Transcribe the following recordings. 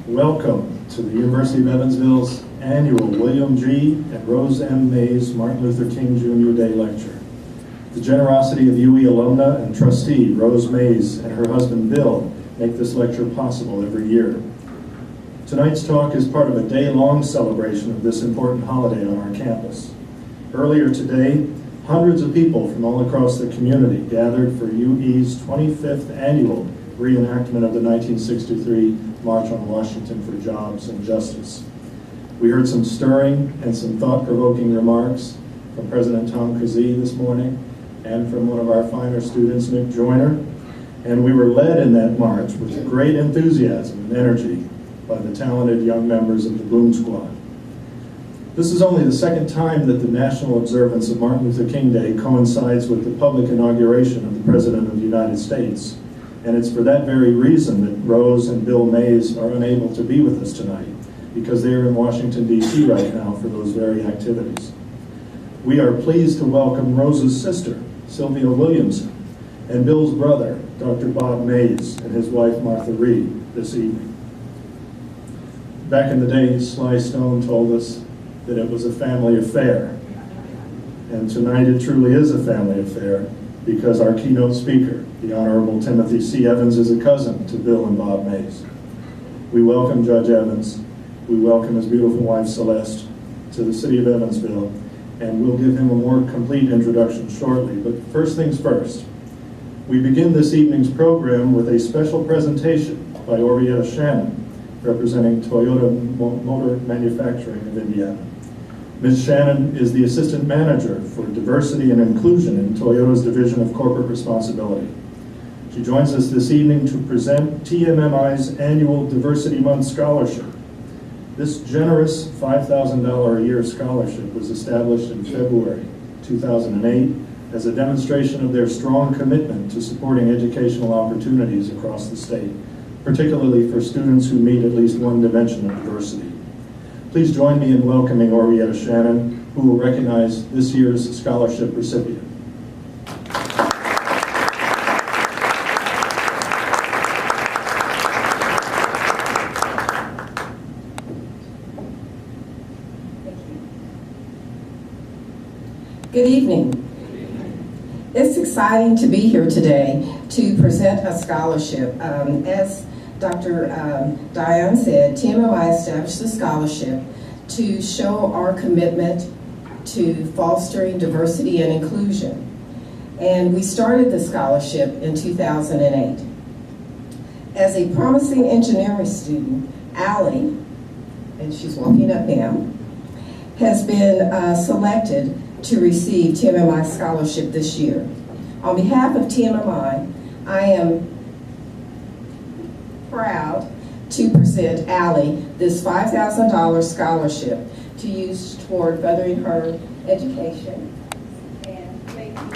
Welcome to the University of Evansville's annual William G. and Rose M. Mays Martin Luther King Jr. Day Lecture. The generosity of UE alumna and trustee Rose Mays and her husband Bill make this lecture possible every year. Tonight's talk is part of a day-long celebration of this important holiday on our campus. Earlier today, hundreds of people from all across the community gathered for UE's 25th annual reenactment of the 1963 March on Washington for Jobs and Justice. We heard some stirring and some thought-provoking remarks from President Tom Kazee this morning and from one of our finer students, Nick Joyner, and we were led in that march with great enthusiasm and energy by the talented young members of the Bloom Squad. This is only the second time that the national observance of Martin Luther King Day coincides with the public inauguration of the President of the United States. And it's for that very reason that Rose and Bill Mays are unable to be with us tonight, because they are in Washington, D.C. right now for those very activities. We are pleased to welcome Rose's sister, Sylvia Williamson, and Bill's brother, Dr. Bob Mays, and his wife, Martha Reed, this evening. Back in the day, Sly Stone told us that it was a family affair. And tonight it truly is a family affair, because our keynote speaker, the Honorable Timothy C. Evans, is a cousin to Bill and Bob Mays. We welcome Judge Evans. We welcome his beautiful wife, Celeste, to the city of Evansville, and we'll give him a more complete introduction shortly. But first things first, we begin this evening's program with a special presentation by Orietta Shannon, representing Toyota Motor Manufacturing of Indiana. Ms. Shannon is the Assistant Manager for Diversity and Inclusion in Toyota's Division of Corporate Responsibility. She joins us this evening to present TMMI's annual Diversity Month Scholarship. This generous $5,000 a year scholarship was established in February 2008 as a demonstration of their strong commitment to supporting educational opportunities across the state, particularly for students who meet at least one dimension of diversity. Please join me in welcoming Orietta Shannon, who will recognize this year's scholarship recipient. Good evening. It's exciting to be here today to present a scholarship. As Dr. Diane said, TMMI established a scholarship to show our commitment to fostering diversity and inclusion. And we started the scholarship in 2008. As a promising engineering student, Allie, and she's walking up now, has been selected to receive TMMI scholarship this year. On behalf of TMMI, I am proud to present Allie this $5,000 scholarship to use toward furthering her education. And thank you.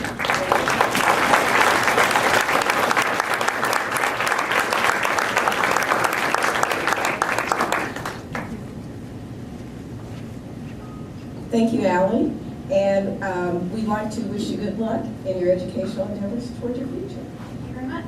Thank you, Allie. And we'd like to wish you good luck in your educational endeavors toward your future. Thank you very much.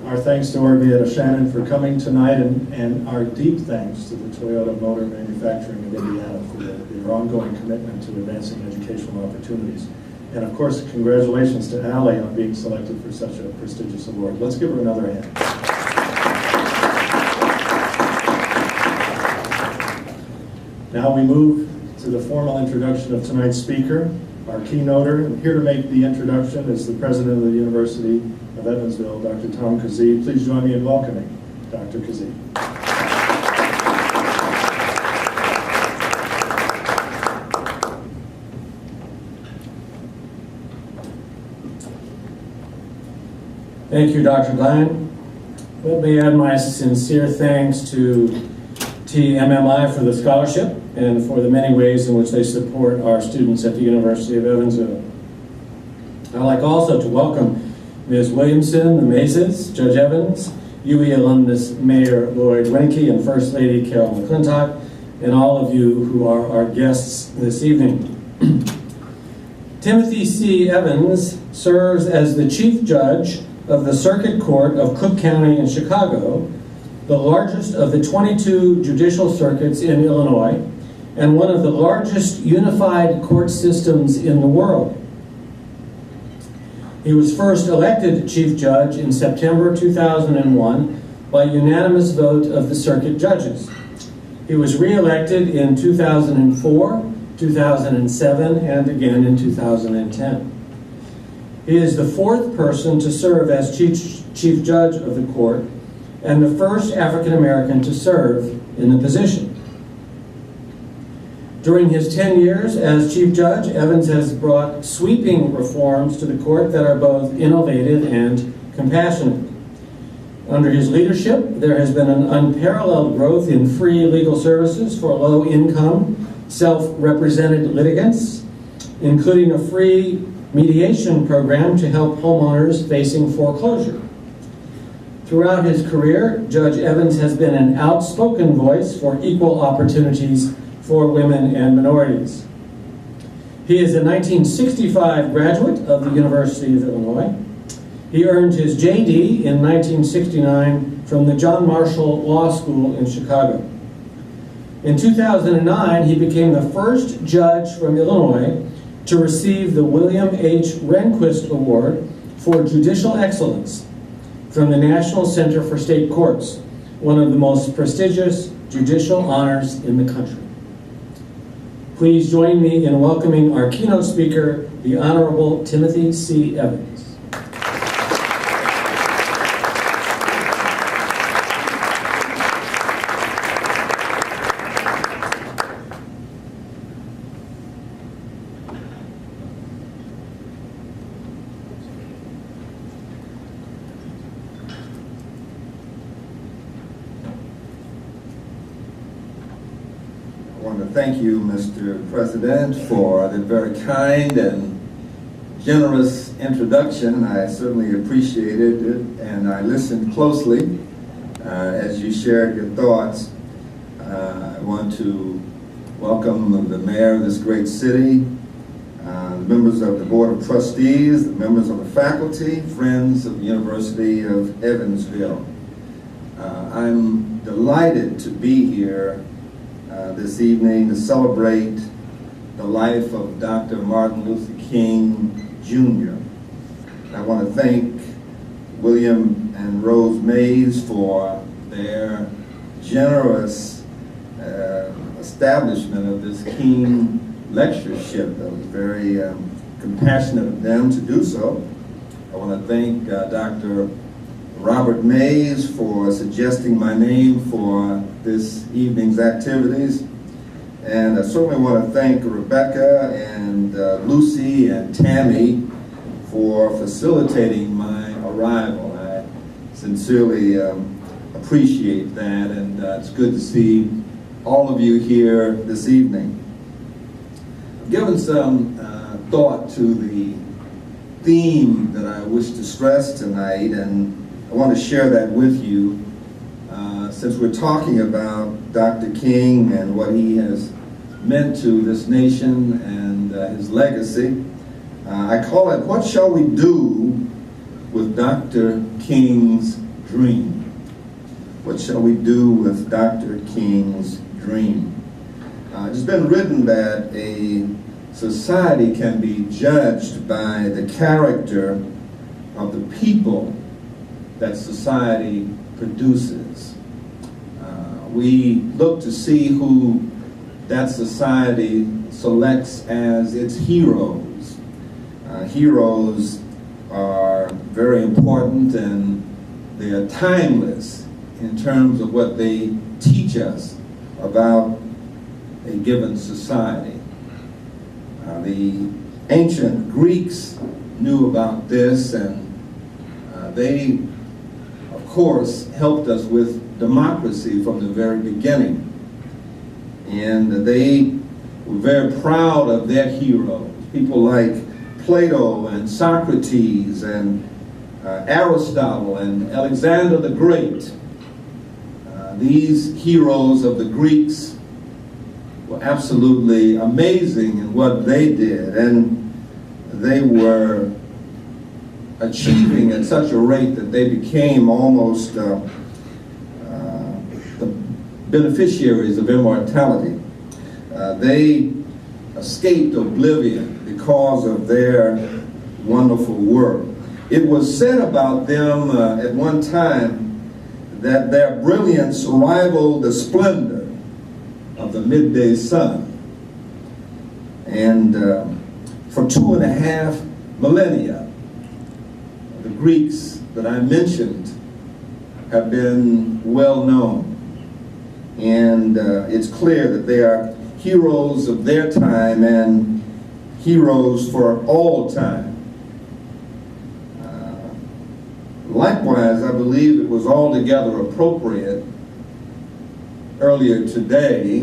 Our thanks to Orietta Shannon for coming tonight, and our deep thanks to the Toyota Motor Manufacturing of Indiana for their ongoing commitment to advancing educational opportunities. And of course, congratulations to Allie on being selected for such a prestigious award. Let's give her another hand. Now we move to the formal introduction of tonight's speaker, our keynoter. And here to make the introduction is the President of the University of Evansville, Dr. Tom Kazee. Please join me in welcoming Dr. Kazee. Thank you, Dr. Glenn. Let me add my sincere thanks to TMMI for the scholarship and for the many ways in which they support our students at the University of Evansville. I'd like also to welcome Ms. Williamson, the Mayses, Judge Evans, UE alumnus Mayor Lloyd Wieneke, and First Lady Carol McClintock, and all of you who are our guests this evening. Timothy C. Evans serves as the Chief Judge of the Circuit Court of Cook County in Chicago, the largest of the 22 judicial circuits in Illinois, and one of the largest unified court systems in the world. He was first elected Chief Judge in September 2001 by unanimous vote of the circuit judges. He was re-elected in 2004, 2007, and again in 2010. He is the fourth person to serve as Chief Judge of the court and the first African American to serve in the position. During his 10 years as Chief Judge, Evans has brought sweeping reforms to the court that are both innovative and compassionate. Under his leadership, there has been an unparalleled growth in free legal services for low-income, self-represented litigants, including a free mediation program to help homeowners facing foreclosure. Throughout his career, Judge Evans has been an outspoken voice for equal opportunities for women and minorities. He is a 1965 graduate of the University of Illinois. He earned his JD in 1969 from the John Marshall Law School in Chicago. In 2009, he became the first judge from Illinois to receive the William H. Rehnquist Award for Judicial Excellence from the National Center for State Courts, one of the most prestigious judicial honors in the country. Please join me in welcoming our keynote speaker, the Honorable Timothy C. Evans. I want to thank you, Mr. President, for the very kind and generous introduction. I certainly appreciated it, and I listened closely as you shared your thoughts. I want to welcome the mayor of this great city, the members of the Board of Trustees, the members of the faculty, friends of the University of Evansville. I'm delighted to be here this evening to celebrate the life of Dr. Martin Luther King, Jr. I want to thank William and Rose Mays for their generous establishment of this King Lectureship. That was very compassionate of them to do so. I want to thank Dr. Robert Mays for suggesting my name for this evening's activities. And I certainly want to thank Rebecca and Lucy and Tammy for facilitating my arrival. I sincerely appreciate that, and it's good to see all of you here this evening. I've given some thought to the theme that I wish to stress tonight, and I want to share that with you since we're talking about Dr. King and what he has meant to this nation and his legacy. I call it, what shall we do with Dr. King's dream? What shall we do with Dr. King's dream? It's been written that a society can be judged by the character of the people that society produces. We look to see who that society selects as its heroes. Heroes are very important, and they are timeless in terms of what they teach us about a given society. The ancient Greeks knew about this, and they, of course, helped us with democracy from the very beginning. And they were very proud of their heroes, people like Plato and Socrates and Aristotle and Alexander the Great. These heroes of the Greeks were absolutely amazing in what they did. And they were achieving at such a rate that they became almost the beneficiaries of immortality. They escaped oblivion because of their wonderful work. It was said about them at one time that their brilliance rivaled the splendor of the midday sun. And for 2.5 millennia, the Greeks that I mentioned have been well known. And it's clear that they are heroes of their time and heroes for all time. Likewise, I believe it was altogether appropriate earlier today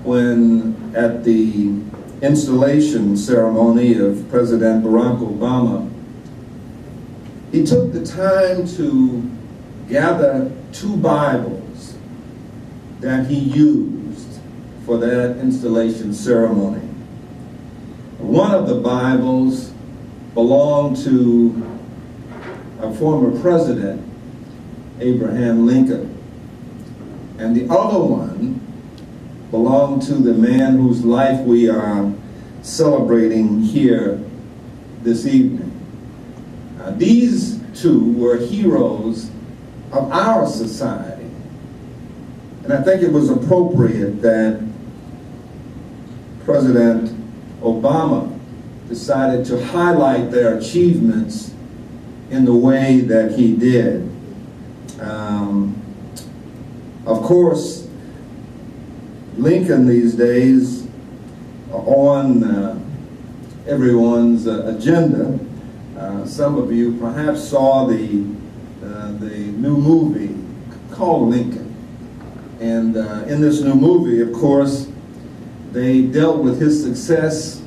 when at the installation ceremony of President Barack Obama, he took the time to gather 2 Bibles that he used for that installation ceremony. One of the Bibles belonged to our former president, Abraham Lincoln, and the other one belonged to the man whose life we are celebrating here this evening. These 2 were heroes of our society, and I think it was appropriate that President Obama decided to highlight their achievements in the way that he did. Of course, Lincoln these days on everyone's agenda. Some of you perhaps saw the new movie called Lincoln. And in this new movie, of course, they dealt with his success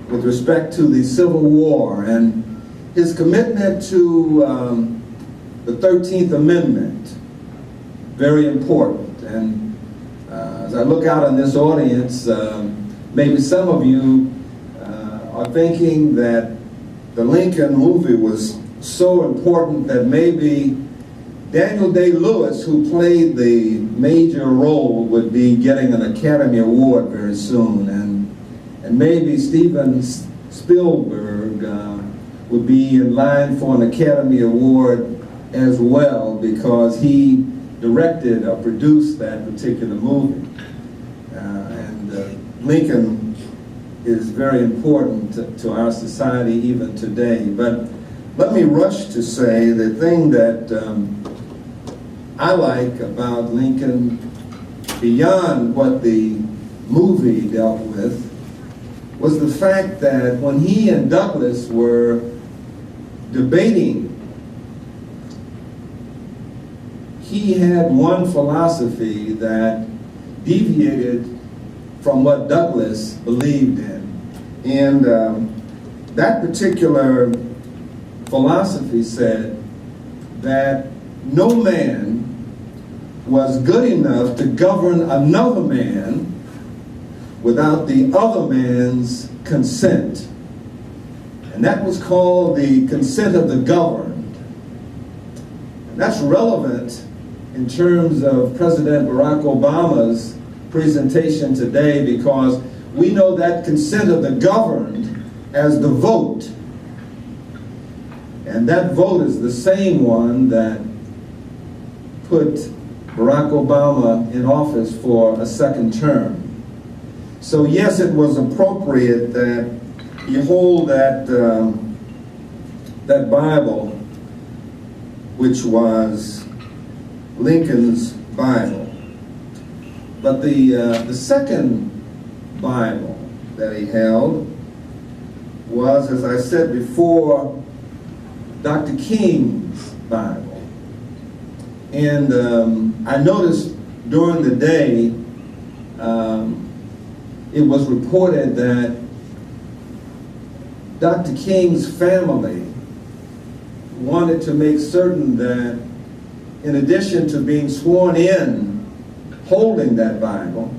with respect to the Civil War and his commitment to the 13th Amendment. Very important. And as I look out on this audience, maybe some of you are thinking that the Lincoln movie was so important that maybe Daniel Day-Lewis, who played the major role, would be getting an Academy Award very soon, and maybe Steven Spielberg would be in line for an Academy Award as well because he directed or produced that particular movie. Lincoln is very important to our society even today. But let me rush to say the thing that I like about Lincoln, beyond what the movie dealt with, was the fact that when he and Douglas were debating, he had one philosophy that deviated from what Douglas believed in. And that particular philosophy said that no man was good enough to govern another man without the other man's consent. And that was called the consent of the governed. And that's relevant in terms of President Barack Obama's presentation today, because we know that consent of the governed as the vote. And that vote is the same one that put Barack Obama in office for a second term. So yes, it was appropriate that you hold that that Bible, which was Lincoln's Bible. But the second Bible that he held was, as I said before, Dr. King's Bible. And I noticed during the day, it was reported that Dr. King's family wanted to make certain that in addition to being sworn in holding that Bible,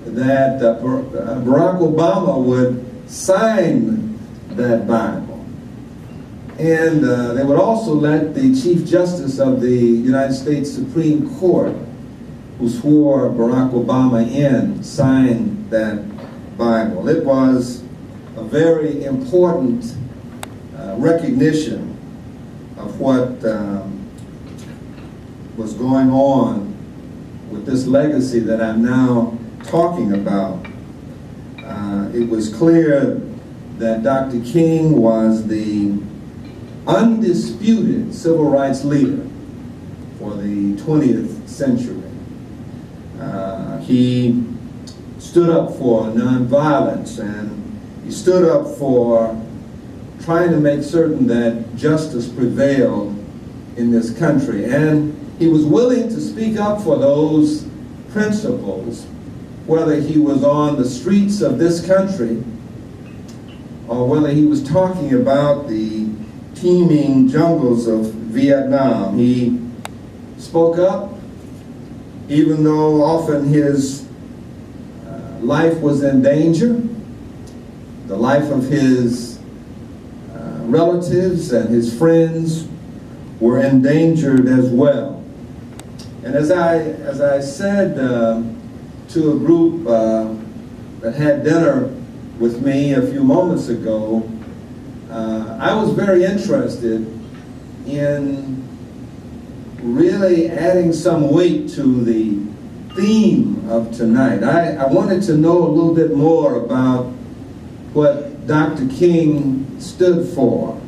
that Barack Obama would sign that Bible. And they would also let the Chief Justice of the United States Supreme Court, who swore Barack Obama in, sign that Bible. It was a very important recognition of what was going on with this legacy that I'm now talking about. It was clear that Dr. King was the undisputed civil rights leader for the 20th century. He stood up for nonviolence, and he stood up for trying to make certain that justice prevailed in this country. And he was willing to speak up for those principles, whether he was on the streets of this country or whether he was talking about the teeming jungles of Vietnam. He spoke up, even though often his life was in danger. The life of his relatives and his friends were endangered as well. And as I said to a group that had dinner with me a few moments ago, I was very interested in really adding some weight to the theme of tonight. I wanted to know a little bit more about what Dr. King stood for,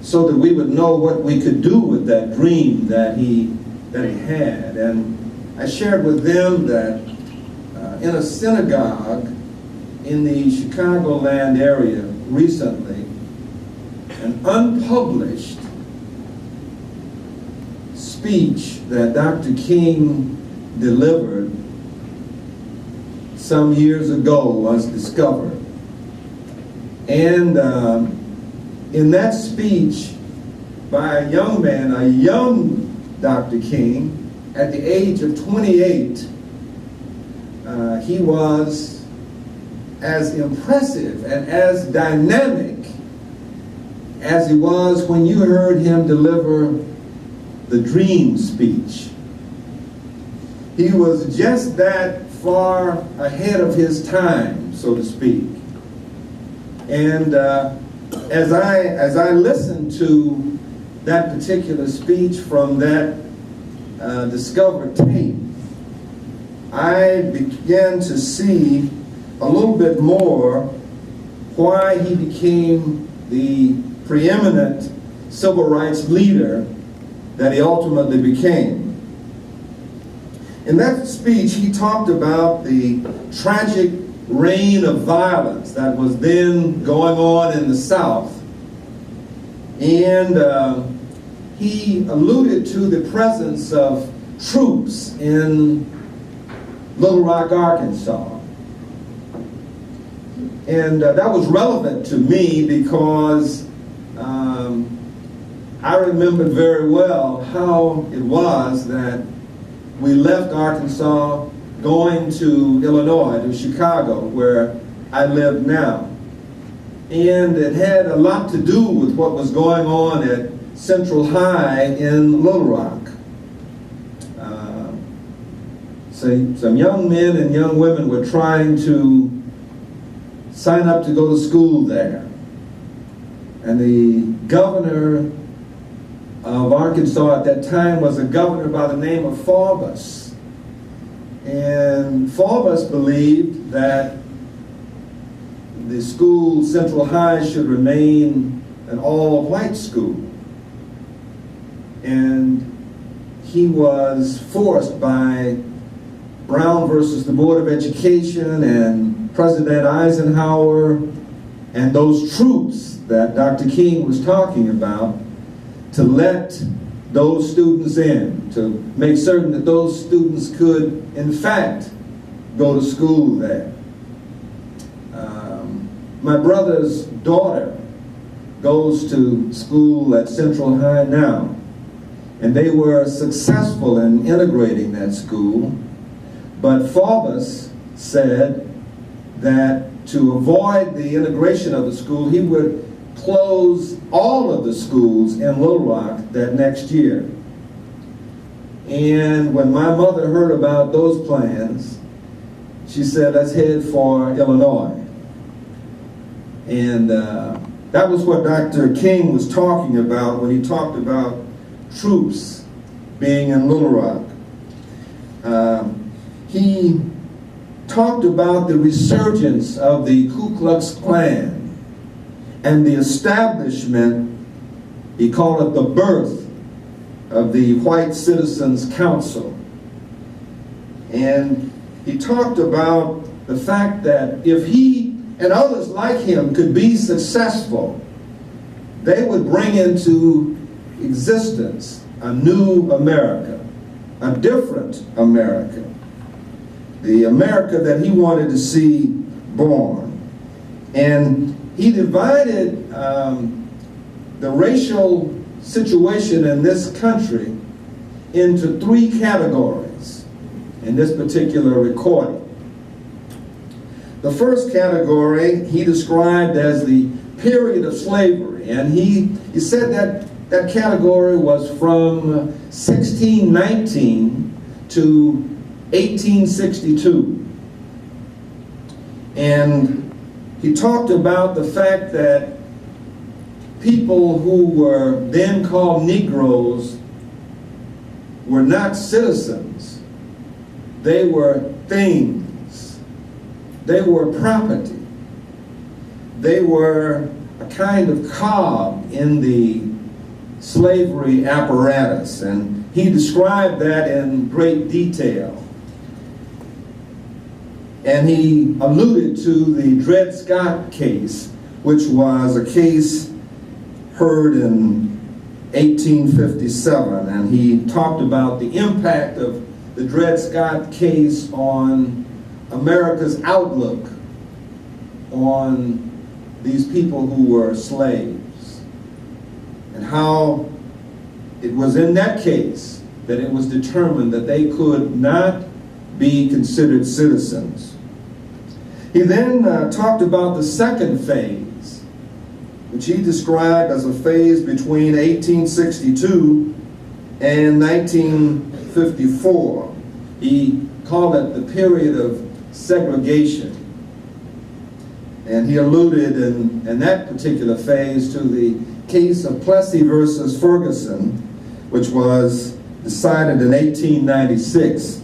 so that we would know what we could do with that dream that he had. And I shared with them that in a synagogue in the Chicagoland area recently, an unpublished speech that Dr. King delivered some years ago was discovered. And in that speech by a young man, a young Dr. King, at the age of 28, he was as impressive and as dynamic as he was when you heard him deliver the dream speech. He was just that far ahead of his time, so to speak. And as I listened to that particular speech from that discovered tape, I began to see a little bit more why he became the preeminent civil rights leader that he ultimately became. In that speech, he talked about the tragic reign of violence that was then going on in the South. And he alluded to the presence of troops in Little Rock, Arkansas. And that was relevant to me because I remembered very well how it was that we left Arkansas going to Illinois, to Chicago, where I live now. And it had a lot to do with what was going on at Central High in Little Rock. Some young men and young women were trying to sign up to go to school there. And the governor of Arkansas at that time was a governor by the name of Faubus. And Faubus believed that the school, Central High, should remain an all-white school. And he was forced by Brown versus the Board of Education and President Eisenhower and those troops that Dr. King was talking about to let those students in, to make certain that those students could, in fact, go to school there. My brother's daughter goes to school at Central High now, and they were successful in integrating that school, but Faubus said that to avoid the integration of the school, he would close all of the schools in Little Rock that next year. And when my mother heard about those plans, she said, let's head for Illinois. And that was what Dr. King was talking about when he talked about troops being in Little Rock. He talked about the resurgence of the Ku Klux Klan and the establishment, he called it the birth of the White Citizens Council. And he talked about the fact that if he and others like him could be successful, they would bring into existence a new America, a different America, the America that he wanted to see born. And he divided the racial situation in this country into three categories in this particular recording. The first category he described as the period of slavery, and he said that that category was from 1619 to 1862. And he talked about the fact that people who were then called Negroes were not citizens. They were things. They were property. They were a kind of cog in the slavery apparatus, and he described that in great detail. And he alluded to the Dred Scott case, which was a case heard in 1857, and he talked about the impact of the Dred Scott case on America's outlook on these people who were slaves, and how it was in that case that it was determined that they could not be considered citizens. He then talked about the second phase, which he described as a phase between 1862 and 1954. He called it the period of segregation. And he alluded in that particular phase to the case of Plessy versus Ferguson, which was decided in 1896,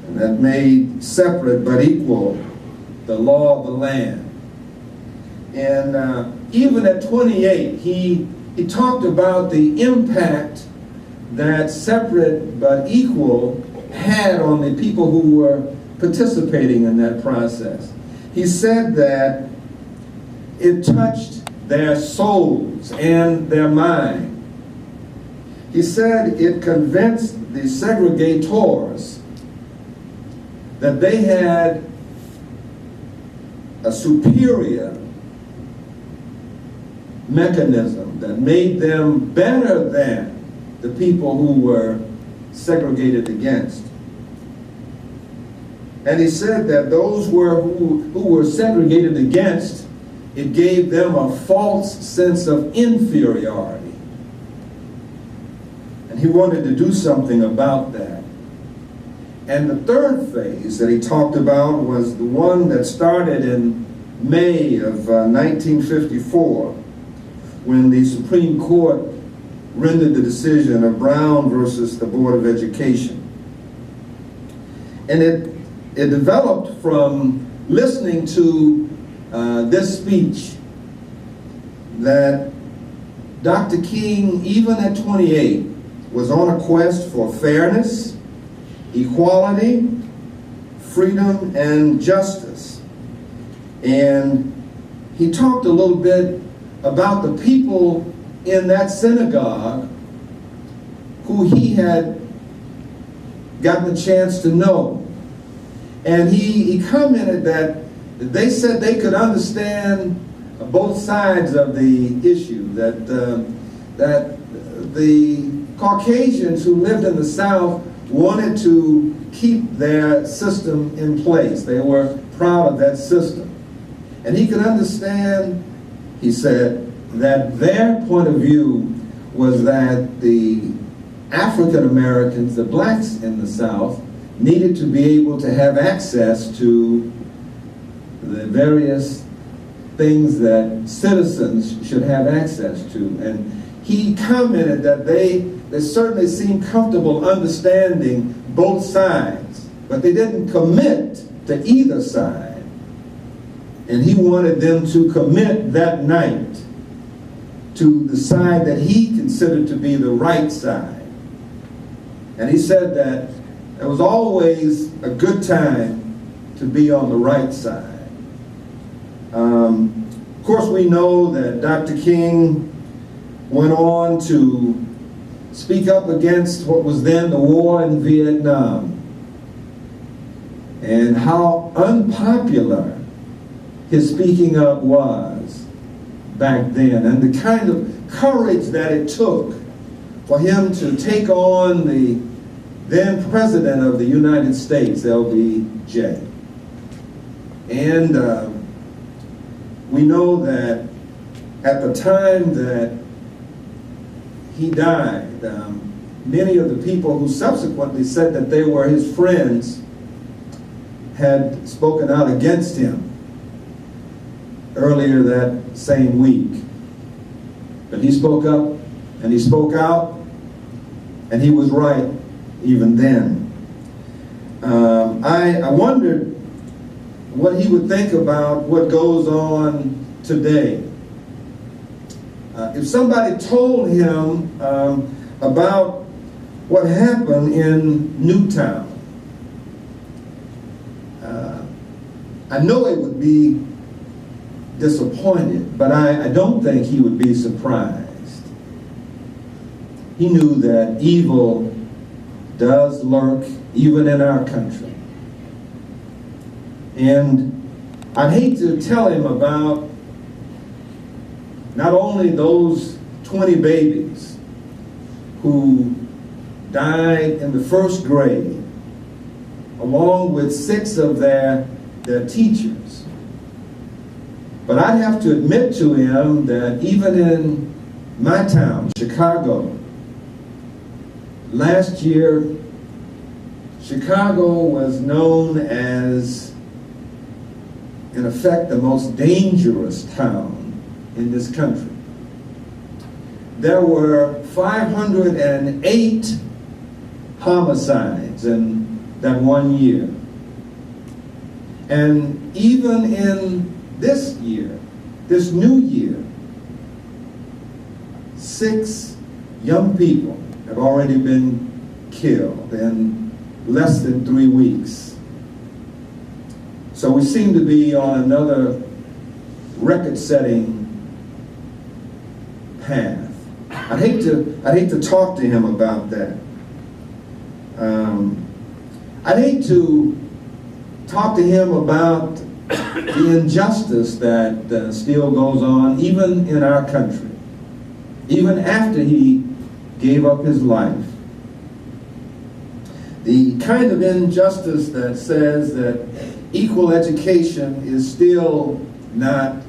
and that made separate but equal the law of the land. And even at 28, he talked about the impact that separate but equal had on the people who were participating in that process. He said that it touched their souls and their mind. He said it convinced the segregators that they had a superior mechanism that made them better than the people who were segregated against. And he said that those who were segregated against, it gave them a false sense of inferiority. And he wanted to do something about that. And the third phase that he talked about was the one that started in May of 1954, when the Supreme Court rendered the decision of Brown versus the Board of Education. And it developed from listening to this speech that Dr. King, even at 28, was on a quest for fairness, equality, freedom, and justice. And he talked a little bit about the people in that synagogue who he had gotten a chance to know. And he commented that they said they could understand both sides of the issue, that the Caucasians who lived in the South wanted to keep their system in place. They were proud of that system. And he could understand, he said, that their point of view was that the African Americans, the blacks in the South, needed to be able to have access to the various things that citizens should have access to. And he commented that they certainly seemed comfortable understanding both sides, but they didn't commit to either side. And he wanted them to commit that night to the side that he considered to be the right side. And he said that it was always a good time to be on the right side. Of course, we know that Dr. King went on to speak up against what was then the war in Vietnam, and how unpopular his speaking up was back then, and the kind of courage that it took for him to take on the then President of the United States, LBJ. And we know that at the time that he died, many of the people who subsequently said that they were his friends had spoken out against him earlier that same week. But he spoke up and he spoke out, and he was right even then. I wondered what he would think about what goes on today. If somebody told him about what happened in Newtown, I know it would be disappointed, but I don't think he would be surprised. He knew that evil does lurk even in our country. And I'd hate to tell him about not only those 20 babies who died in the first grade, along with 6 of their teachers, but I'd have to admit to him that even in my town, Chicago, last year, Chicago was known as, in effect, the most dangerous town in this country. There were 508 homicides in that one year. And even in this year, this new year, 6 young people have already been killed in less than 3 weeks. So we seem to be on another record-setting path. I'd hate to talk to him about that. I'd hate to talk to him about the injustice that still goes on even in our country, even after he gave up his life. The kind of injustice that says that equal education is still not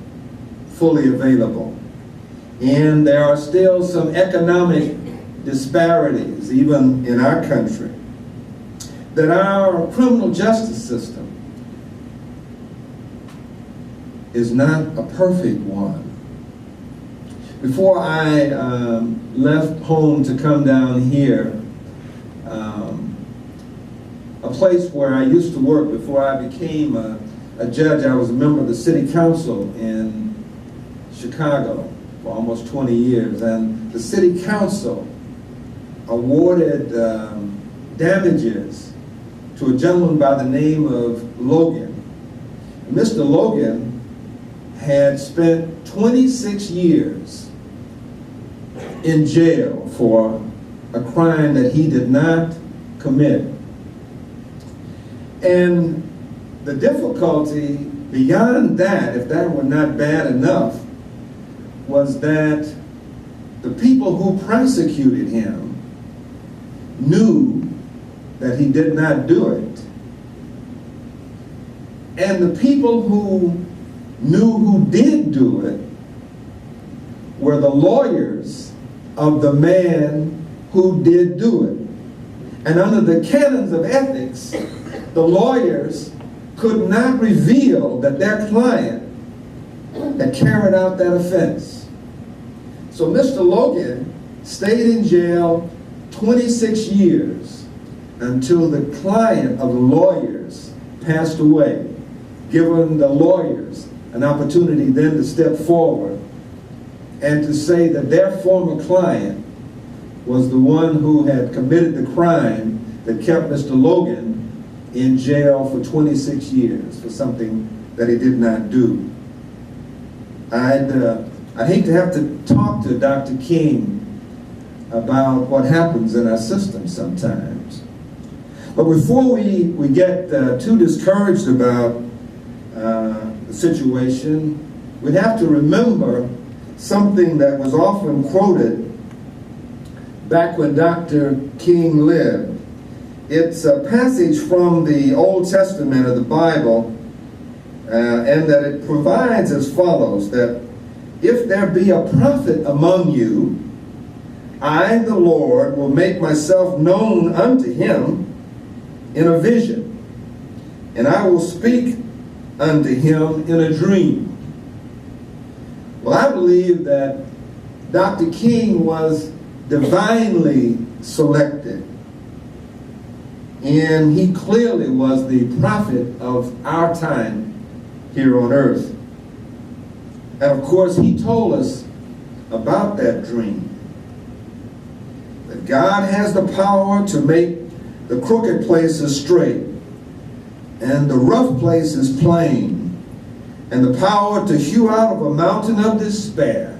fully available. And there are still some economic disparities, even in our country, that our criminal justice system is not a perfect one. Before I left home to come down here, a place where I used to work before I became a judge, I was a member of the city council in Chicago for almost 20 years, and the city council awarded damages to a gentleman by the name of Logan. And Mr. Logan had spent 26 years in jail for a crime that he did not commit. And the difficulty beyond that, if that were not bad enough, was that the people who prosecuted him knew that he did not do it. And the people who knew who did do it were the lawyers of the man who did do it. And under the canons of ethics, the lawyers could not reveal that their client had carried out that offense. So Mr. Logan stayed in jail 26 years until the client of the lawyers passed away, giving the lawyers an opportunity then to step forward and to say that their former client was the one who had committed the crime that kept Mr. Logan in jail for 26 years for something that he did not do. I'd hate to have to talk to Dr. King about what happens in our system sometimes. But before we get too discouraged about the situation, we have to remember something that was often quoted back when Dr. King lived. It's a passage from the Old Testament of the Bible, and that it provides as follows, that if there be a prophet among you, I, the Lord, will make myself known unto him in a vision, and I will speak unto him in a dream. Well, I believe that Dr. King was divinely selected, and he clearly was the prophet of our time here on earth. And of course, he told us about that dream, that God has the power to make the crooked places straight and the rough places plain, and the power to hew out of a mountain of despair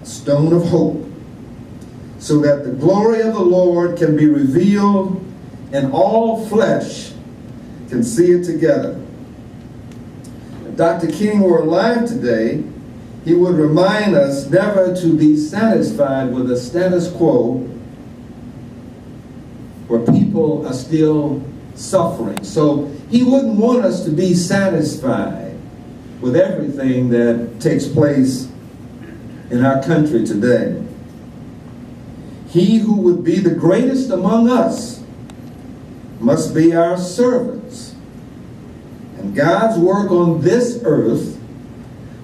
a stone of hope, so that the glory of the Lord can be revealed and all flesh can see it together. If Dr. King were alive today, he would remind us never to be satisfied with a status quo where people are still suffering. So he wouldn't want us to be satisfied with everything that takes place in our country today. He who would be the greatest among us must be our servants. And God's work on this earth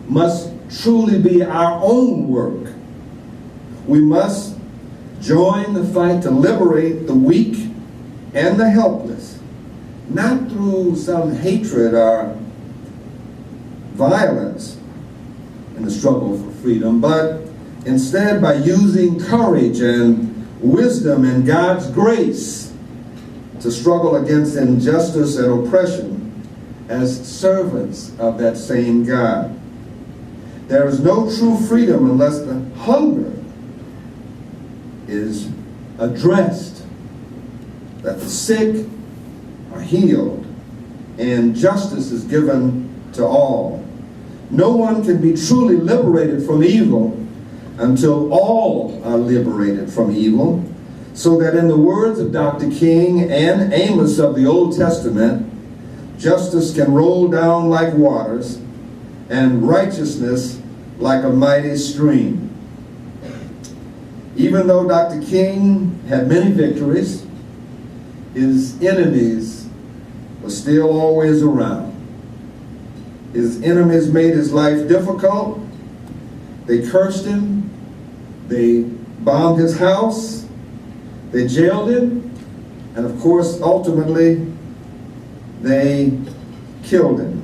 must truly be our own work. We must join the fight to liberate the weak and the helpless, not through some hatred or violence in the struggle for freedom, but instead by using courage and wisdom and God's grace to struggle against injustice and oppression as servants of that same God. There is no true freedom unless the hunger is addressed, that the sick are healed, and justice is given to all. No one can be truly liberated from evil until all are liberated from evil, so that in the words of Dr. King and Amos of the Old Testament, justice can roll down like waters and righteousness like a mighty stream. Even though Dr. King had many victories, his enemies were still always around. His enemies made his life difficult. They cursed him. They bombed his house. They jailed him. And of course, ultimately, they killed him.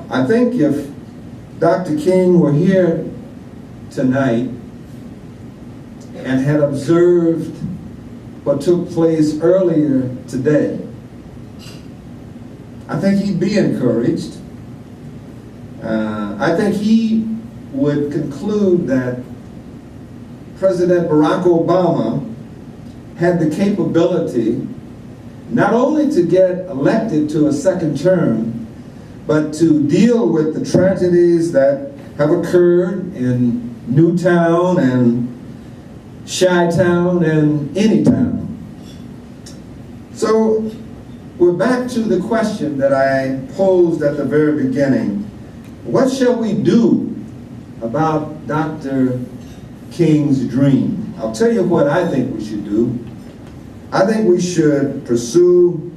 I think if Dr. King were here tonight and had observed what took place earlier today, I think he'd be encouraged. I think he would conclude that President Barack Obama had the capability not only to get elected to a second term, but to deal with the tragedies that have occurred in Newtown and Chi-Town and any town. So we're back to the question that I posed at the very beginning. What shall we do about Dr. King's dream? I'll tell you what I think we should do. I think we should pursue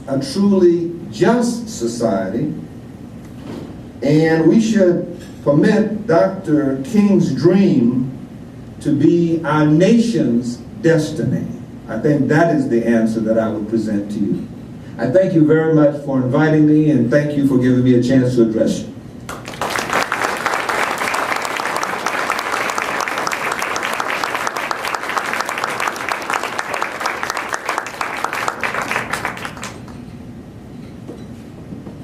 a truly just society, and we should permit Dr. King's dream to be our nation's destiny. I think that is the answer that I would present to you. I thank you very much for inviting me, and thank you for giving me a chance to address you.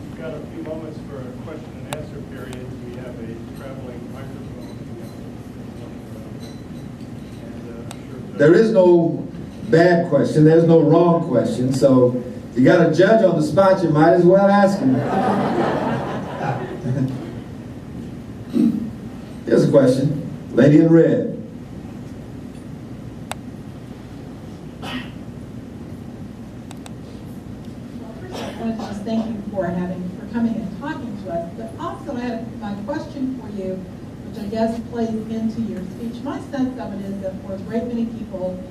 We've got a few moments for a question and answer period. We have a traveling microphone. There is no bad question, there's no wrong question, so if you got a judge on the spot, you might as well ask him. Here's a question. Lady in red. Well, first I wanted to just thank you for coming and talking to us, but also I have my question for you, which I guess plays into your speech. My sense of it is that for a great many people,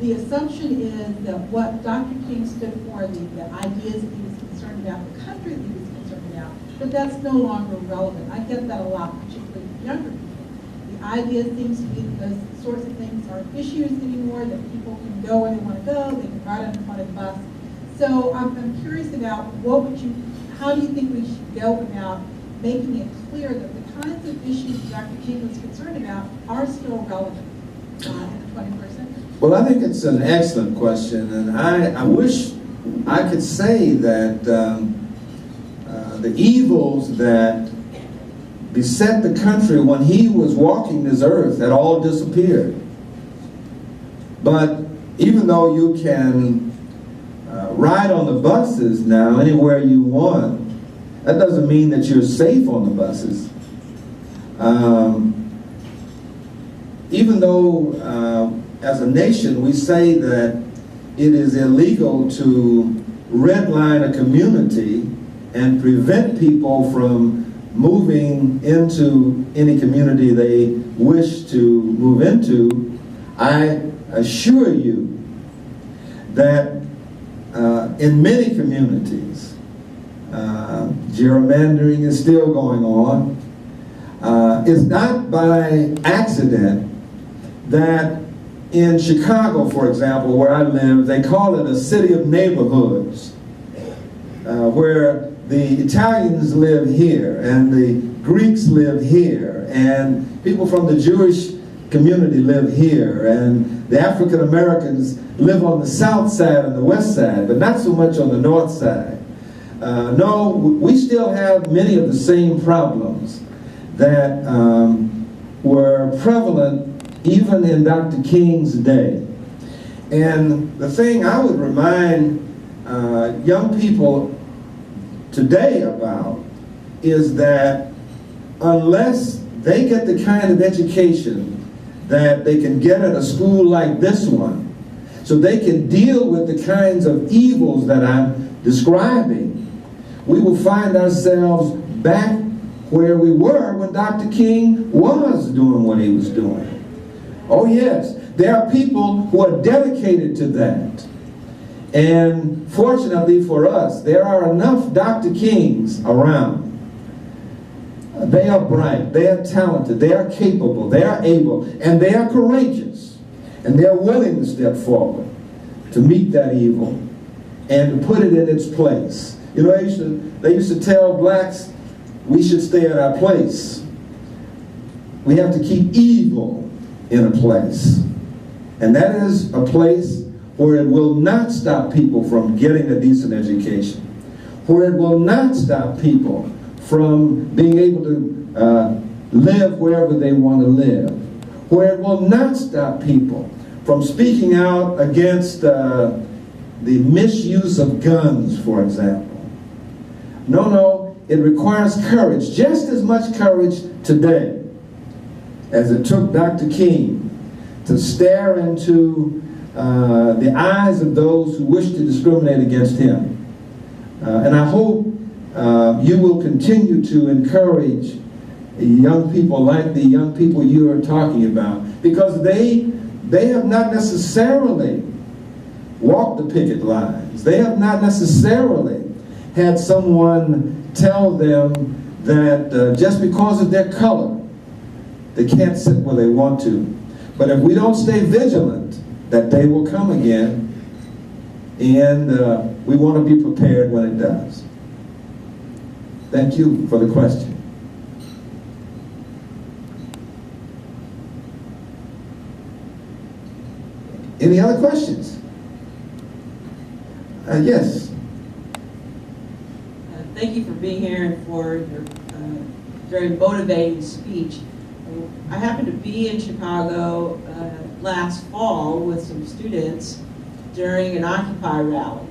the assumption is that what Dr. King stood for, the ideas that he was concerned about, the country that he was concerned about, but that's no longer relevant. I get that a lot, particularly with younger people. The idea seems to be that those sorts of things aren't issues anymore, that people can go where they want to go, they can ride on the front of the bus. So I'm curious about how do you think we should go about making it clear that the kinds of issues Dr. King was concerned about are still relevant in the 21st century? Well, I think it's an excellent question, and I wish I could say that the evils that beset the country when he was walking this earth had all disappeared. But even though you can ride on the buses now anywhere you want, that doesn't mean that you're safe on the buses. Even though as a nation we say that it is illegal to redline a community and prevent people from moving into any community they wish to move into, I assure you that in many communities, gerrymandering is still going on. It's not by accident that in Chicago, for example, where I live, they call it a city of neighborhoods, where the Italians live here, and the Greeks live here, and people from the Jewish community live here, and the African Americans live on the south side and the west side, but not so much on the north side. No, we still have many of the same problems that were prevalent even in Dr. King's day. And the thing I would remind young people today about is that unless they get the kind of education that they can get at a school like this one, so they can deal with the kinds of evils that I'm describing, we will find ourselves back where we were when Dr. King was doing what he was doing. Oh yes, there are people who are dedicated to that. And fortunately for us, there are enough Dr. Kings around. They are bright, they are talented, they are capable, they are able, and they are courageous. And they are willing to step forward to meet that evil and to put it in its place. You know, they used to tell blacks, we should stay at our place. We have to keep evil in a place. And that is a place where it will not stop people from getting a decent education, where it will not stop people from being able to live wherever they want to live, where it will not stop people from speaking out against the misuse of guns, for example. No, it requires courage, just as much courage today as it took Dr. King to stare into the eyes of those who wish to discriminate against him And I hope you will continue to encourage young people like the young people you are talking about, because they have not necessarily walked the picket lines. They have not necessarily had someone tell them that just because of their color, they can't sit where they want to. But if we don't stay vigilant, that day will come again, and we want to be prepared when it does. Thank you for the question. Any other questions? Yes. Thank you for being here and for your very motivating speech. I happened to be in Chicago last fall with some students during an Occupy rally.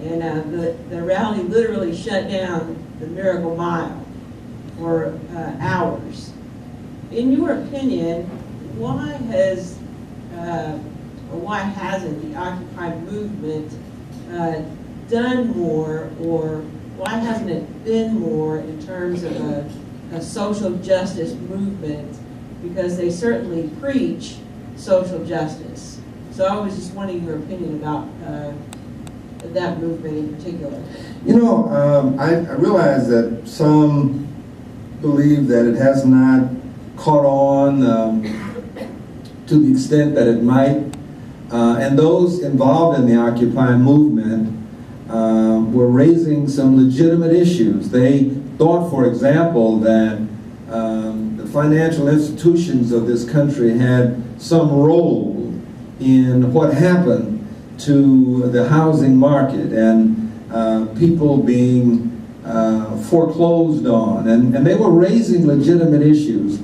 And the rally literally shut down the Miracle Mile for hours. In your opinion, why hasn't the Occupy movement done more, or why hasn't it been more in terms of a social justice movement? Because they certainly preach social justice. So I was just wanting your opinion about that movement in particular. You know, I realize that some believe that it has not caught on to the extent that it might. And those involved in the Occupy movement were raising some legitimate issues. They thought, for example, that the financial institutions of this country had some role in what happened to the housing market and people being foreclosed on. And they were raising legitimate issues.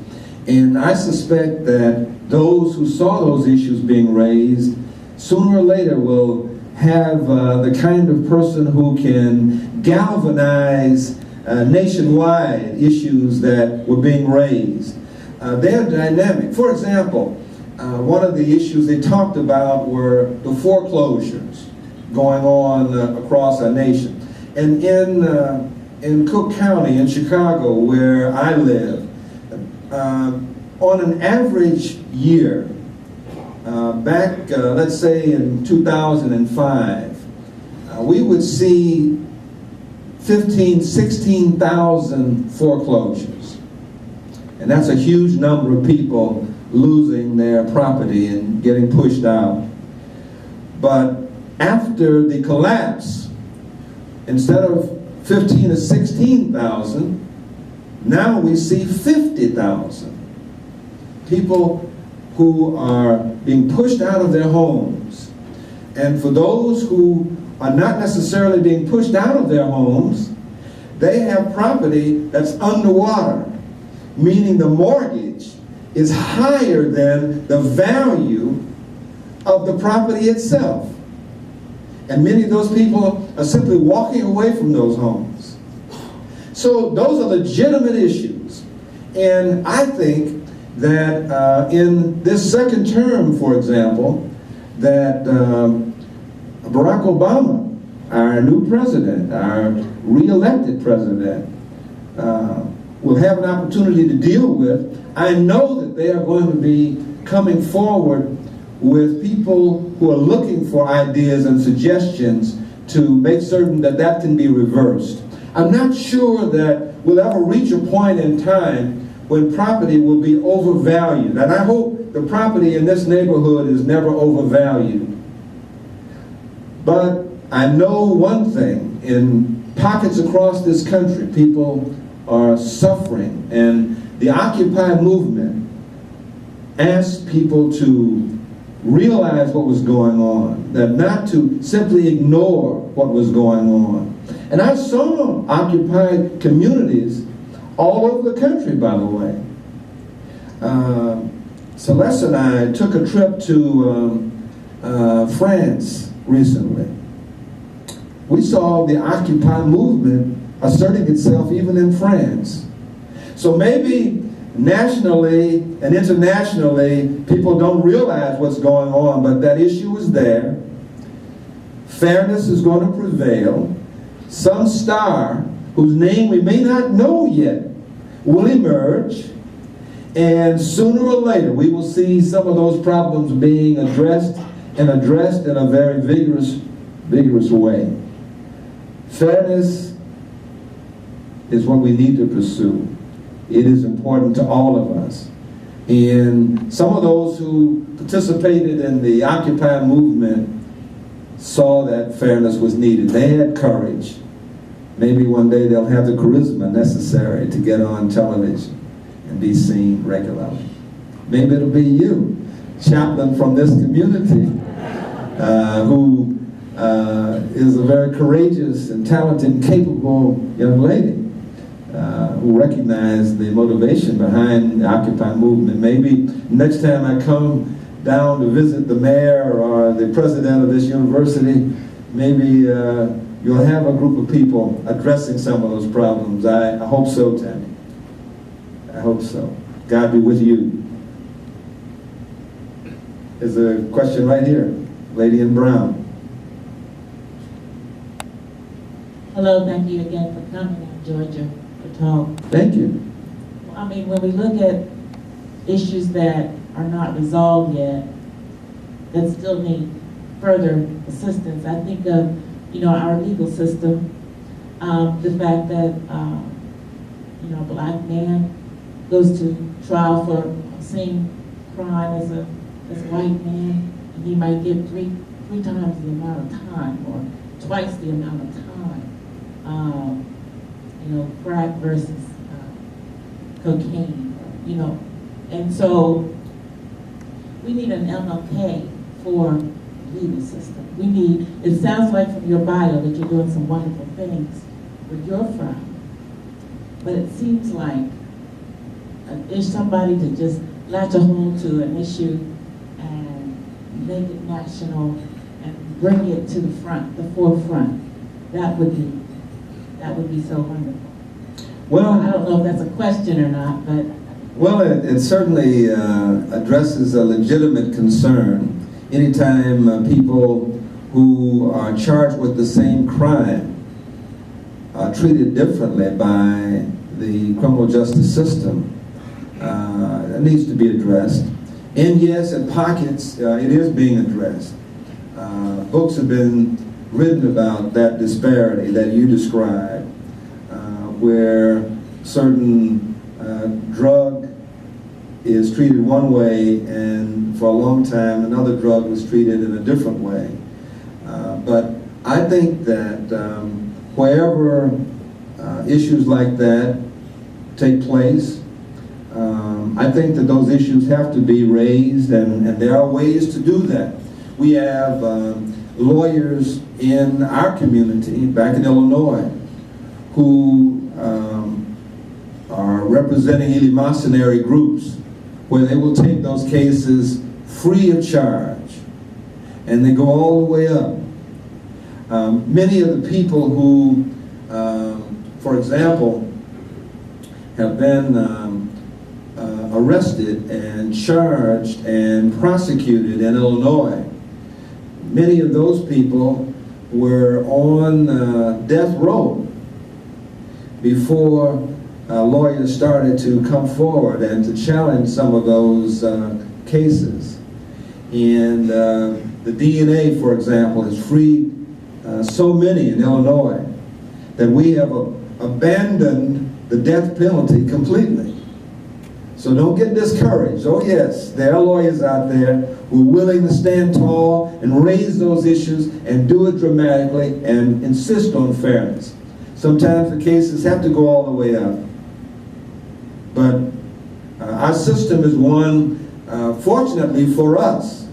And I suspect that those who saw those issues being raised sooner or later will have the kind of person who can galvanize nationwide issues that were being raised. They're dynamic. For example, one of the issues they talked about were the foreclosures going on across our nation. And in Cook County, in Chicago, where I live, on an average year, back, let's say in 2005, we would see 16,000 foreclosures. And that's a huge number of people losing their property and getting pushed out. But after the collapse, instead of 15 or 16,000, now we see 50,000 people who are being pushed out of their homes. And for those who are not necessarily being pushed out of their homes, they have property that's underwater, meaning the mortgage is higher than the value of the property itself. And many of those people are simply walking away from those homes. So those are legitimate issues. And I think that in this second term, for example, that Barack Obama, our new president, our re-elected president, will have an opportunity to deal with. I know that they are going to be coming forward with people who are looking for ideas and suggestions to make certain that that can be reversed. I'm not sure that we'll ever reach a point in time when property will be overvalued. And I hope the property in this neighborhood is never overvalued. But I know one thing, in pockets across this country, people are suffering. And the Occupy movement asked people to realize what was going on, that not to simply ignore what was going on. And I saw Occupy communities all over the country, by the way. Celeste and I took a trip to France recently. We saw the Occupy movement asserting itself even in France. So maybe nationally and internationally, people don't realize what's going on, but that issue is there. Fairness is going to prevail. some star whose name we may not know yet will emerge, and sooner or later we will see some of those problems being addressed in a very vigorous way. Fairness is what we need to pursue. It is important to all of us. And some of those who participated in the Occupy movement saw that fairness was needed. They had courage. Maybe one day they'll have the charisma necessary to get on television and be seen regularly. Maybe it'll be you, chaplain from this community, who is a very courageous and talented and capable young lady who recognized the motivation behind the Occupy movement. Maybe next time I come down to visit the mayor or the president of this university, maybe you'll have a group of people addressing some of those problems. I hope so, Tammy. I hope so. God be with you. There's a question right here. Lady in brown. Hello, thank you again for coming. I enjoyed your talk. Thank you. I mean, when we look at issues that are not resolved yet, that still need further assistance, I think of, our legal system, the fact that, a black man goes to trial for the same crime as a white man, and he might get three times the amount of time or twice the amount of time. Crack versus cocaine, and so we need an MLK for the legal system. It sounds like from your bio that you're doing some wonderful things where you're from, but it seems like there's somebody to just latch a hold to an issue and make it national and bring it to the forefront. That would be so wonderful. Well, I don't know if that's a question or not, but... Well, it certainly addresses a legitimate concern. Anytime people who are charged with the same crime are treated differently by the criminal justice system, it needs to be addressed. And yes, in pockets, it is being addressed. Books have been written about that disparity that you described, where certain drug is treated one way, and for a long time another drug was treated in a different way. But I think that wherever issues like that take place, I think that those issues have to be raised, and there are ways to do that. We have lawyers in our community back in Illinois who are representing eleemosynary groups where they will take those cases free of charge, and they go all the way up. Many of the people who, for example, have been arrested and charged and prosecuted in Illinois, many of those people were on death row before lawyers started to come forward and to challenge some of those cases. And the DNA, for example, has freed so many in Illinois that we have abandoned the death penalty completely. So don't get discouraged. Oh yes, there are lawyers out there who are willing to stand tall and raise those issues and do it dramatically and insist on fairness. Sometimes the cases have to go all the way up. But our system is one, fortunately for us,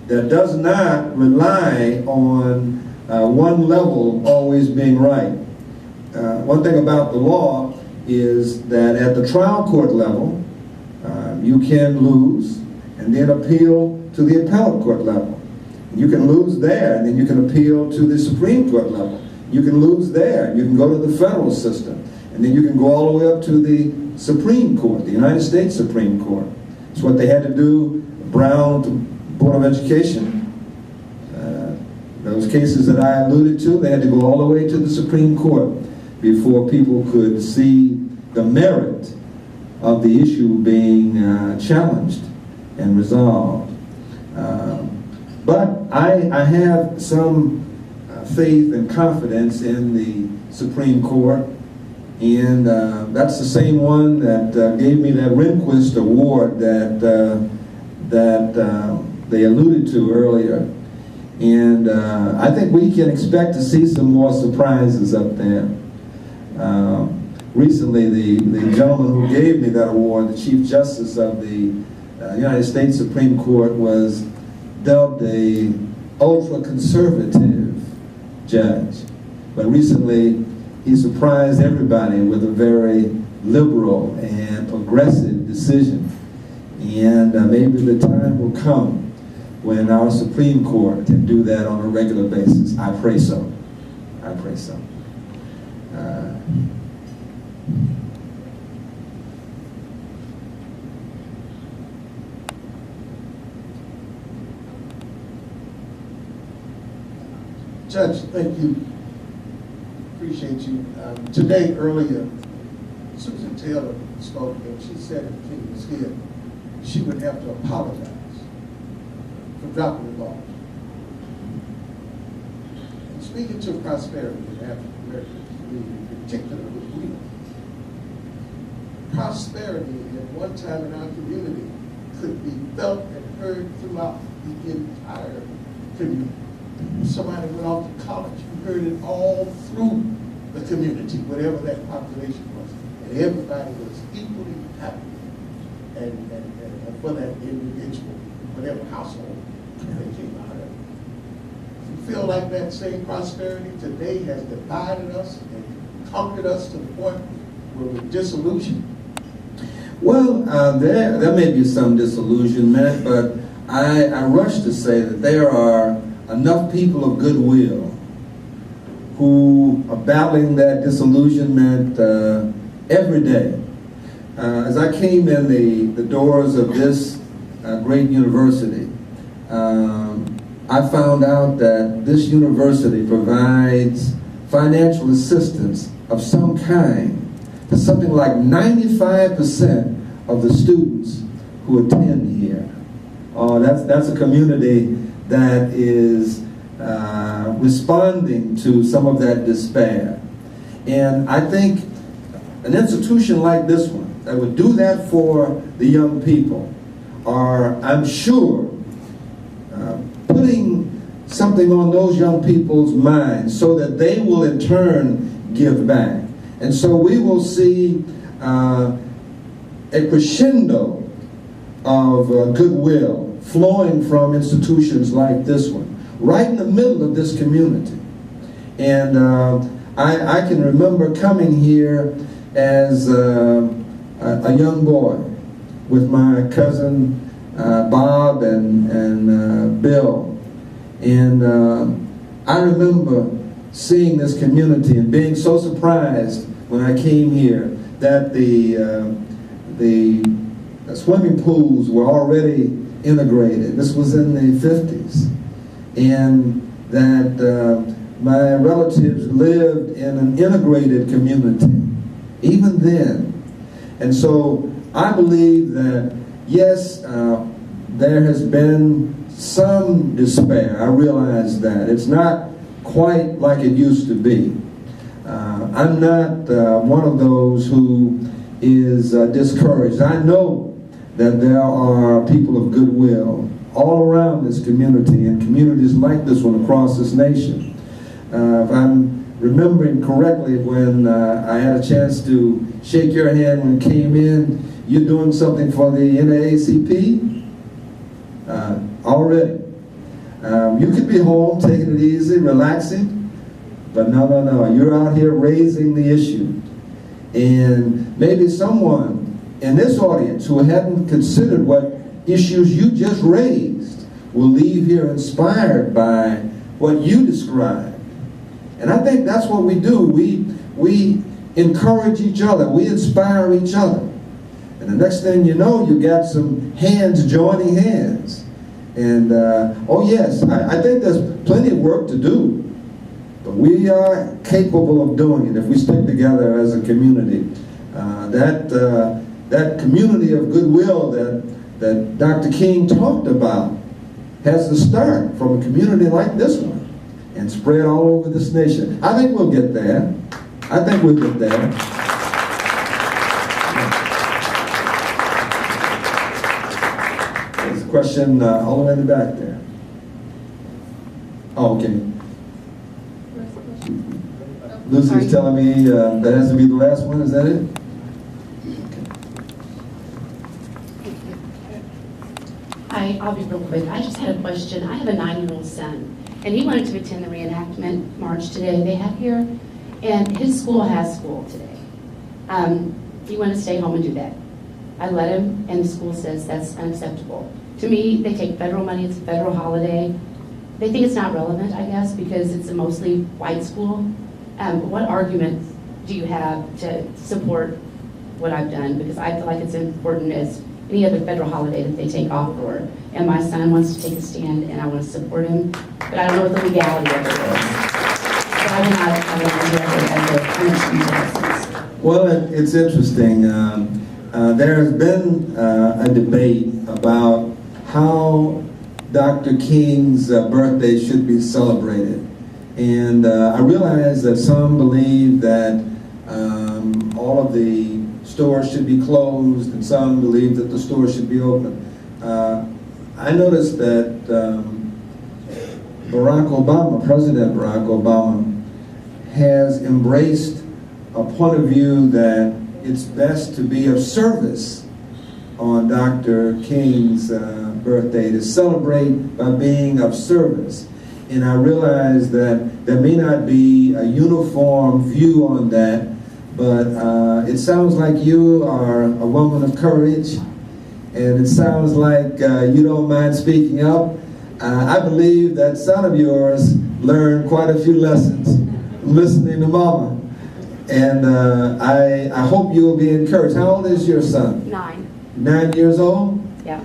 that does not rely on one level always being right. One thing about the law is that at the trial court level, you can lose and then appeal to the appellate court level. You can lose there, and then you can appeal to the Supreme Court level. You can lose there, and you can go to the federal system, and then you can go all the way up to the Supreme Court, the United States Supreme Court. It's what they had to do. Brown Board of Education Those cases that I alluded to, they had to go all the way to the Supreme Court before people could see the merit of the issue being challenged and resolved. But I have some faith and confidence in the Supreme Court, and that's the same one that gave me that Rehnquist Award that they alluded to earlier. And I think we can expect to see some more surprises up there. Recently, the gentleman who gave me that award, the Chief Justice of the United States Supreme Court, was dubbed a ultra-conservative judge. But recently, he surprised everybody with a very liberal and progressive decision. And maybe the time will come when our Supreme Court can do that on a regular basis. I pray so. I pray so. Judge, thank you. Appreciate you. Today, earlier, Susan Taylor spoke, and she said if King was here, she would have to apologize for dropping the ball. And speaking to prosperity in African American community, in particular with women, prosperity at one time in our community could be felt and heard throughout the entire community. Somebody went off to college, you heard it all through the community, whatever that population was. And everybody was equally happy and for that individual, whatever household they came out of. You feel like that same prosperity today has divided us and conquered us to the point where we're disillusioned? Well, there may be some disillusionment, but I rush to say that there are enough people of goodwill who are battling that disillusionment every day. As I came in the doors of this great university, I found out that this university provides financial assistance of some kind to something like 95% of the students who attend here. That's a community that is responding to some of that despair. And I think an institution like this one that would do that for the young people are, I'm sure, putting something on those young people's minds so that they will in turn give back. And so we will see a crescendo of goodwill flowing from institutions like this one, right in the middle of this community. And I can remember coming here as a young boy with my cousin Bob and Bill. And I remember seeing this community and being so surprised when I came here that the swimming pools were already integrated. This was in the 50s. And that my relatives lived in an integrated community, even then. And so I believe that, yes, there has been some despair. I realize that. It's not quite like it used to be. I'm not one of those who is discouraged. I know that there are people of goodwill all around this community and communities like this one across this nation. If I'm remembering correctly, when I had a chance to shake your hand when you came in, you're doing something for the NAACP already. You could be home, taking it easy, relaxing, but no, you're out here raising the issue. And maybe someone in this audience who hadn't considered what issues you just raised will leave here inspired by what you described. And I think that's what we do. We encourage each other. We inspire each other. And the next thing you know, you got some hands joining hands. And, oh yes, I think there's plenty of work to do, but we are capable of doing it if we stick together as a community. That community of goodwill that Dr. King talked about has to start from a community like this one and spread all over this nation. I think we'll get there. I think we'll get there. There's a question all the way in the back there. Oh, okay. Lucy's telling me that has to be the last one. Is that it? Hi, I'll be real quick. I just had a question. I have a 9-year-old son, and he wanted to attend the reenactment march today they had here, and his school has school today. He wanted to stay home and do that. I let him, and the school says that's unacceptable. To me, they take federal money, it's a federal holiday. They think it's not relevant, I guess, because it's a mostly white school. What argument do you have to support what I've done? Because I feel like it's important as any other federal holiday that they take off for. And my son wants to take a stand, and I want to support him, but I don't know what the legality of it is. So I will not have it as a Well, it's interesting. There has been a debate about how Dr. King's birthday should be celebrated. And I realize that some believe that all of the stores should be closed, and some believe that the stores should be open. I noticed that President Barack Obama, has embraced a point of view that it's best to be of service on Dr. King's birthday, to celebrate by being of service. And I realize that there may not be a uniform view on that, but it sounds like you are a woman of courage, and it sounds like you don't mind speaking up. I believe that son of yours learned quite a few lessons listening to Mama, and I hope you will be encouraged. How old is your son? 9. 9 years old? Yeah.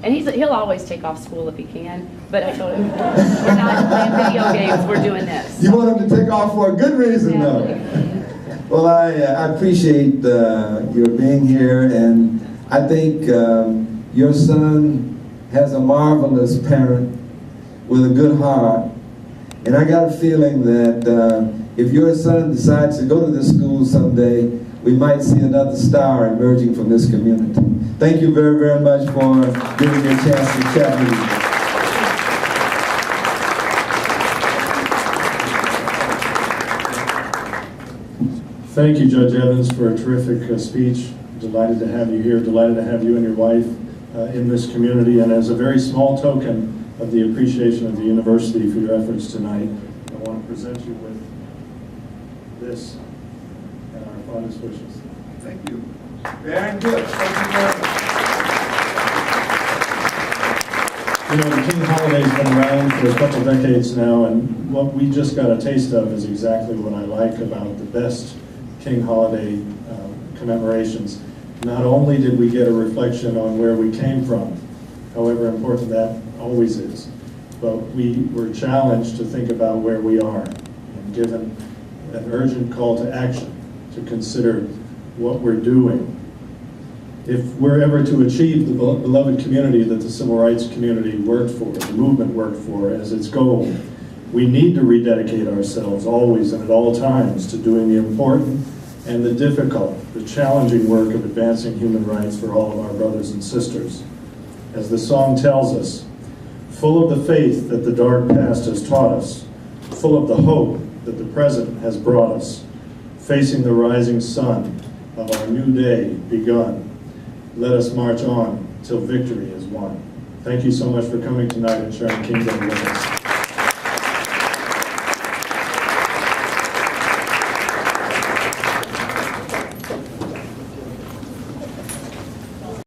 And he'll always take off school if he can, but I told him, we're not playing video games, we're doing this. You want him to take off for a good reason, though. Well, I appreciate your being here, and I think your son has a marvelous parent with a good heart, and I got a feeling that if your son decides to go to this school someday, we might see another star emerging from this community. Thank you very, very much for giving me a chance to chat with you. Thank you, Judge Evans, for a terrific speech. Delighted to have you here, delighted to have you and your wife in this community. And as a very small token of the appreciation of the university for your efforts tonight, I want to present you with this and our fondest wishes. Thank you. Very good. Thank you very much. You know, the King holiday's been around for a couple decades now, and what we just got a taste of is exactly what I like about the best King holiday commemorations. Not only did we get a reflection on where we came from, however important that always is, but we were challenged to think about where we are, and given an urgent call to action to consider what we're doing. If we're ever to achieve the beloved community that the civil rights community worked for, the movement worked for as its goal, we need to rededicate ourselves always and at all times to doing the important and the difficult, the challenging work of advancing human rights for all of our brothers and sisters. As the song tells us, full of the faith that the dark past has taught us, full of the hope that the present has brought us, facing the rising sun of our new day begun, let us march on till victory is won. Thank you so much for coming tonight and sharing King Day with us.